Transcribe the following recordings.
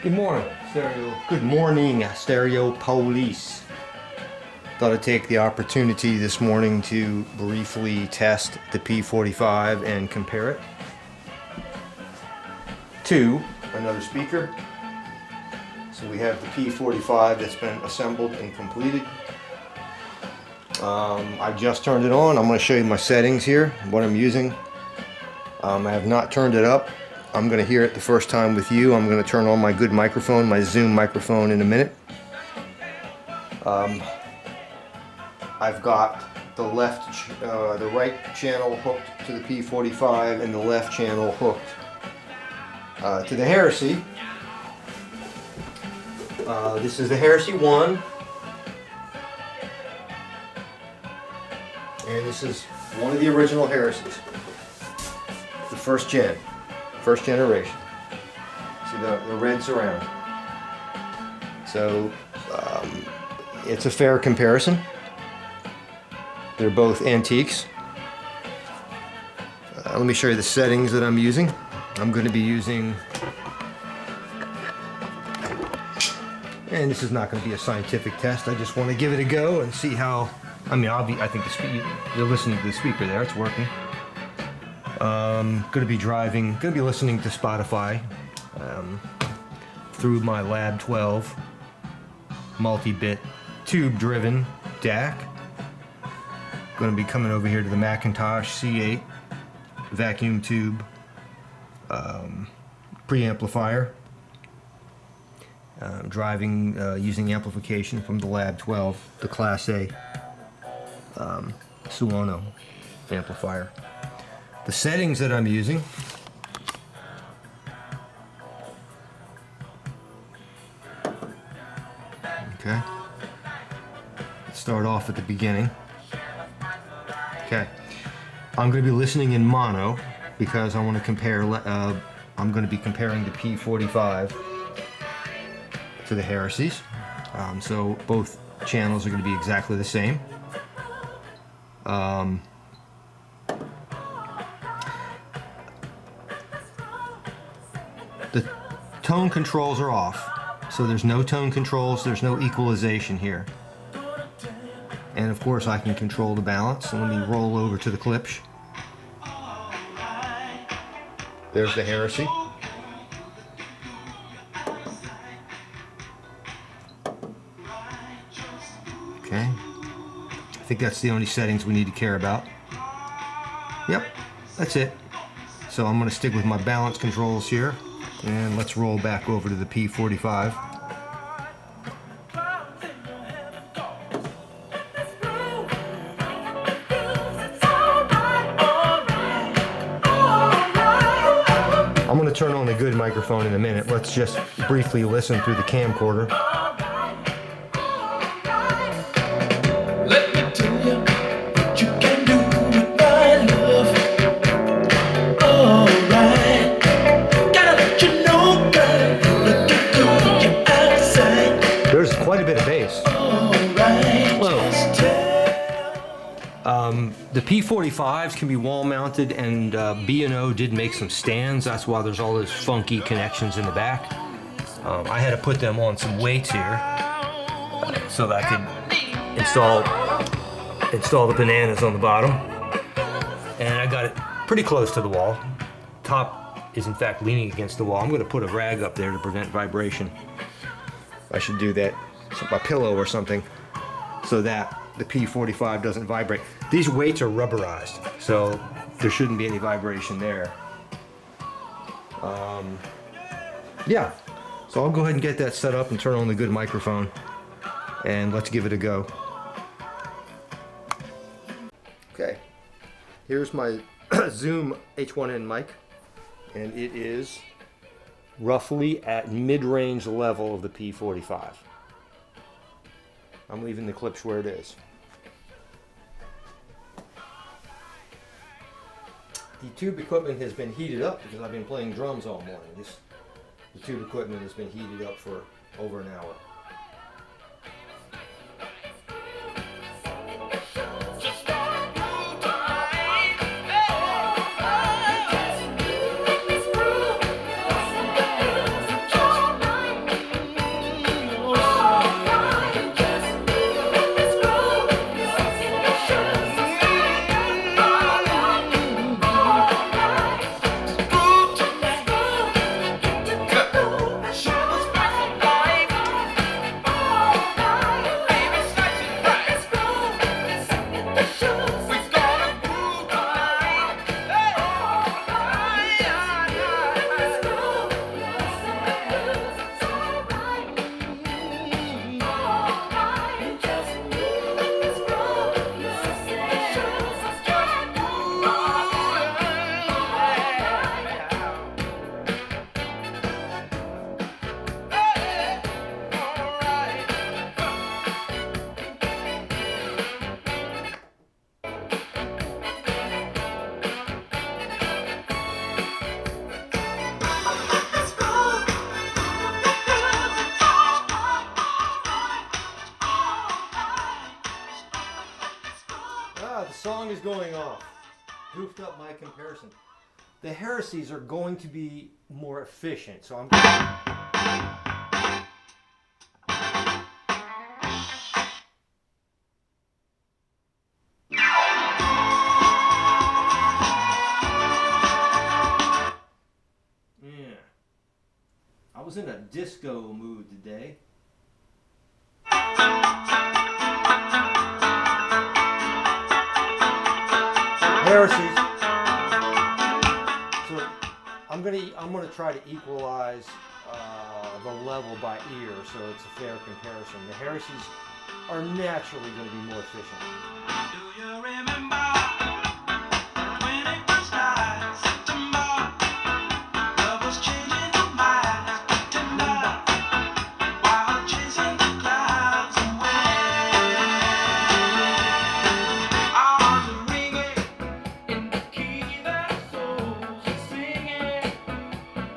Good morning, Stereo. Good morning, Stereo Police. Thought I'd take the opportunity this morning to briefly test the P45 and compare it to another speaker. So we have the P45 that's been assembled and completed. I just turned it on. I'm going to show you my settings here, what I'm using. I have not turned it up. I'm going to hear it the first time with you. I'm going to turn on my good microphone, my Zoom microphone, in a minute. I've got the right channel hooked to the P45 and the left channel hooked to the Heresy. This is the Heresy 1. And this is one of the original Heresies. The first generation. See the red surround. So it's a fair comparison. They're both antiques. Let me show you the settings that I'm using. I'm going to be using, and this is not going to be a scientific test. I just want to give it a go and see how. I think you're listening to the speaker there. It's working. Going to be listening to Spotify through my Lab 12 multi-bit tube-driven DAC. Going to be coming over here to the Macintosh C8 vacuum tube preamplifier. Driving using amplification from the Lab 12, the Class A Suono amplifier. The settings that I'm using, okay, let's start off at the beginning. Okay, I'm going to be listening in mono because I want to compare, I'm going to be comparing the P45 to the Heresies. So both channels are going to be exactly the same. The tone controls are off, so there's no tone controls, there's no equalization here. And of course I can control the balance. So let me roll over to the Klipsch. There's the Heresy. Okay. I think that's the only settings we need to care about. Yep, that's it. So I'm going to stick with my balance controls here. And let's roll back over to the P45. I'm going to turn on the good microphone in a minute. Let's just briefly listen through the camcorder. There's quite a bit of bass. The P45s can be wall mounted, and B&O did make some stands. That's why there's all those funky connections in the back. I had to put them on some weights here so that I could install the bananas on the bottom. And I got it pretty close to the wall. Top is in fact leaning against the wall. I'm going to put a rag up there to prevent vibration. I should do that, a pillow or something, so that the P45 doesn't vibrate. These weights are rubberized, so there shouldn't be any vibration there. Yeah, so I'll go ahead and get that set up and turn on the good microphone, and let's give it a go. Okay, here's my Zoom H1N mic, and it is roughly at mid-range level of the P45. I'm leaving the Klipsch where it is. The tube equipment has been heated up because I've been playing drums all morning. The tube equipment has been heated up for over an hour. going off. Goofed up my comparison. The heresies are going to be more efficient, so I'm I was in a disco mood today. Heresies. So I'm gonna try to equalize the level by ear, so it's a fair comparison. The heresies are naturally going to be more efficient. Do you remember when it was last September? Love was changing your mind like tender, while chasing the clouds away. Arms are ringing in the key that souls are singing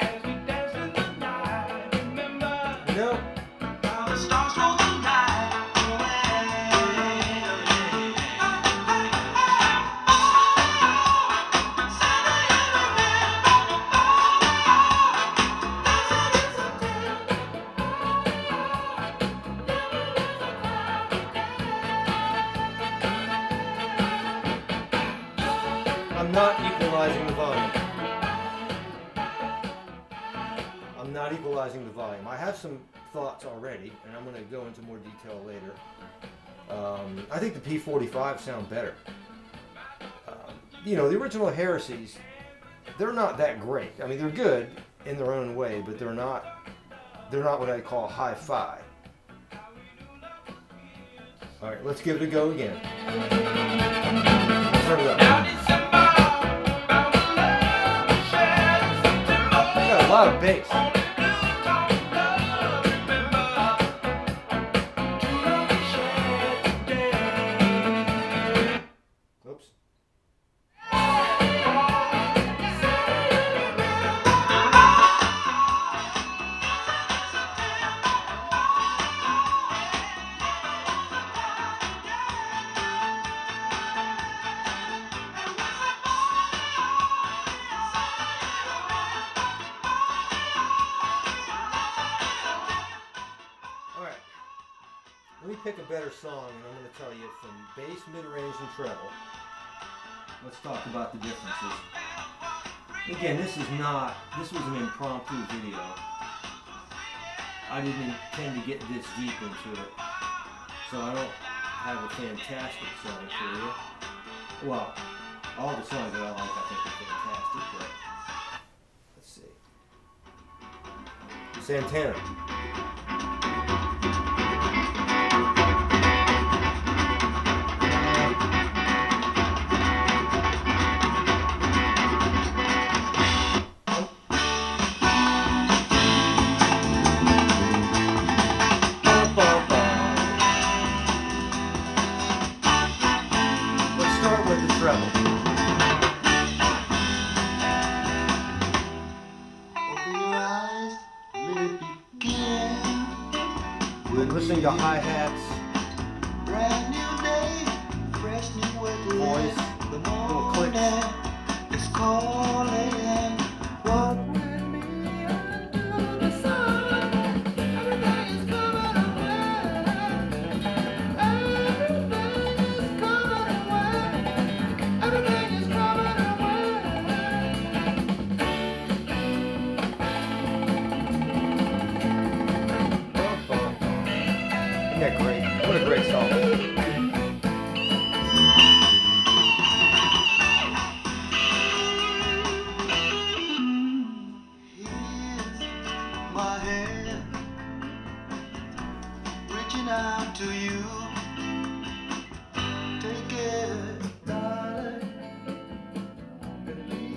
as we dance in the night. Remember how the stars roll the night away. I'm not equalizing the volume. I'm not equalizing the volume. I have some thoughts already, and I'm going to go into more detail later. I think the P45 sound better. You know, the original heresies, they're not that great. I mean, they're good in their own way, but they're not what I call hi-fi. All right, let's give it a go again. Turn it up. I got a lot of bass. Oops. Let me pick a better song, and I'm going to tell you from bass, mid-range, and treble. Let's talk about the differences. Again, this was an impromptu video. I didn't intend to get this deep into it, so I don't have a fantastic song for you. Well, all the songs that I like I think are fantastic, but let's see. Santana. Listening to hi-hats, Brand new day, fresh new voice, little clicks. It's calling. What will be under the sun? Everything is coming away. Everything is coming away. Isn't that great? What a great song. Here's my hand reaching out to you. Take it, darling, and lead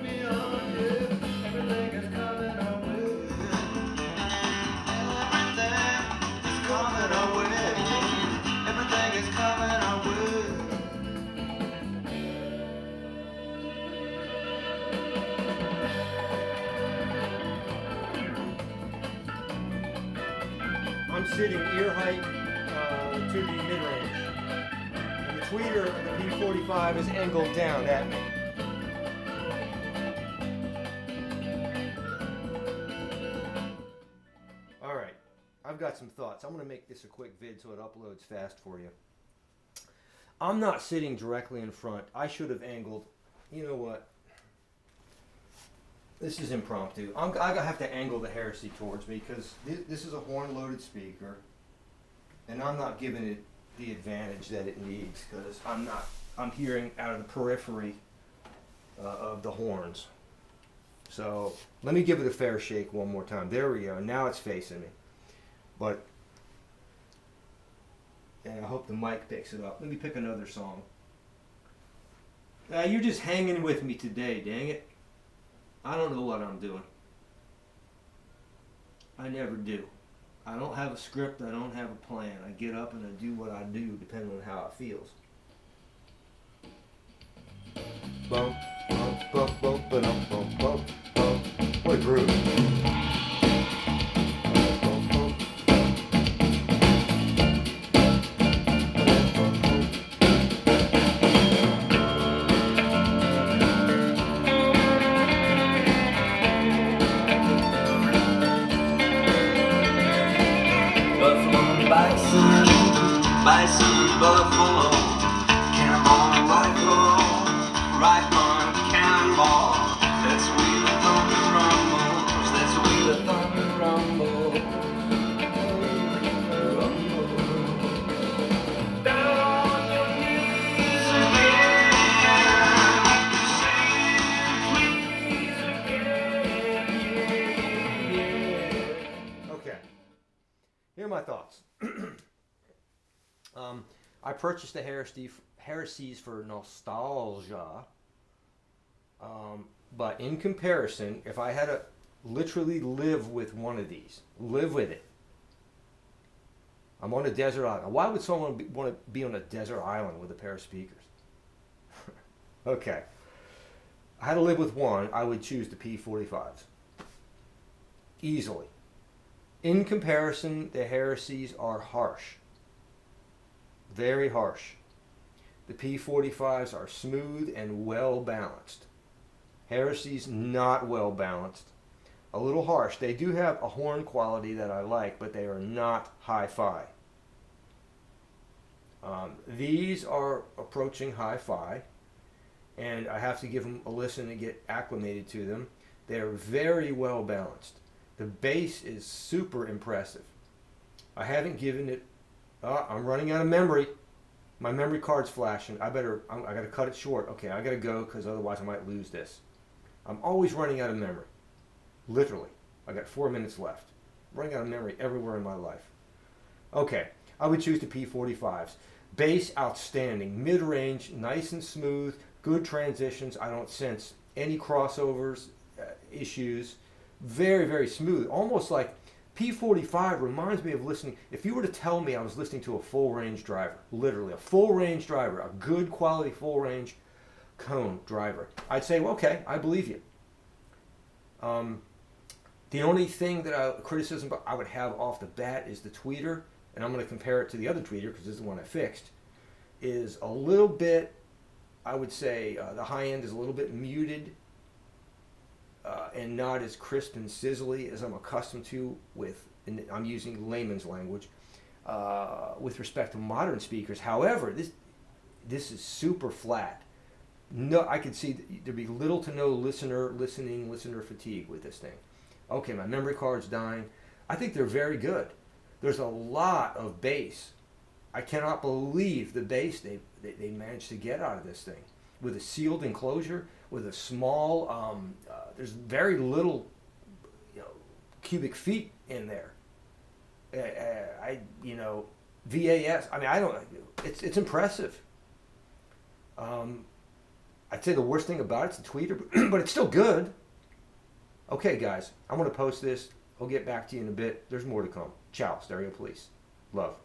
me on. Yeah. Everything is coming our way. Everything is coming our way. Everything is coming our way. I'm sitting ear height to the mid-range and the tweeter of the P45 is angled down at me. Alright, I've got some thoughts. I'm going to make this a quick vid so it uploads fast for you. I'm not sitting directly in front. I should have angled. You know what? This is impromptu. I have to angle the Heresy towards me because this is a horn-loaded speaker, and I'm not giving it the advantage that it needs because I'm hearing out of the periphery of the horns. So let me give it a fair shake one more time. There we go. Now it's facing me. But, and I hope the mic picks it up. Let me pick another song. You're just hanging with me today, dang it. I don't know what I'm doing. I never do. I don't have a script. I don't have a plan. I get up and I do what I do depending on how it feels. Bum, bum, bum, bum, bum, bum, bum, bum. What a groove. Bison, buffalo, cannonball, rifle, rifle, cannonball. That's the way the thunder rumbles. That's the way the thunder rumbles. Down on your knees again. Say please again. Okay. Here are my thoughts. I purchased the Heresies for nostalgia, but in comparison, if I had to literally live with one of these, live with it. I'm on a desert island. Why would someone want to be on a desert island with a pair of speakers? Okay. I had to live with one, I would choose the P45s. Easily. In comparison, the Heresies are harsh. Very harsh. The P45s are smooth and well balanced. Heresy's not well balanced. A little harsh. They do have a horn quality that I like, but they are not hi-fi. These are approaching hi-fi, and I have to give them a listen to get acclimated to them. They're very well balanced. The bass is super impressive. I haven't given it. I'm running out of memory. My memory card's flashing. I gotta cut it short. Okay, I gotta go because otherwise I might lose this. I'm always running out of memory. Literally. I got 4 minutes left. Running out of memory everywhere in my life. Okay, I would choose the P45s. Bass outstanding. Mid-range, nice and smooth. Good transitions. I don't sense any crossovers, issues. Very, very smooth. Almost like P45 reminds me of listening. If you were to tell me I was listening to a full range driver, literally a full range driver, a good quality full range cone driver, I'd say, well, okay, I believe you. The only thing that criticism I would have off the bat is the tweeter, and I'm going to compare it to the other tweeter because this is the one I fixed, is a little bit, I would say, the high end is a little bit muted. And not as crisp and sizzly as I'm accustomed to with, and I'm using layman's language, with respect to modern speakers. However, this is super flat. No, I could see there'd be little to no listener fatigue with this thing. Okay, my memory card's dying. I think they're very good. There's a lot of bass. I cannot believe the bass they managed to get out of this thing. With a sealed enclosure, with a small, there's very little, cubic feet in there. VAS. I mean, I don't. It's impressive. I'd say the worst thing about it's the tweeter, but it's still good. Okay, guys, I'm gonna post this. I'll get back to you in a bit. There's more to come. Ciao, Stereo Police. Love.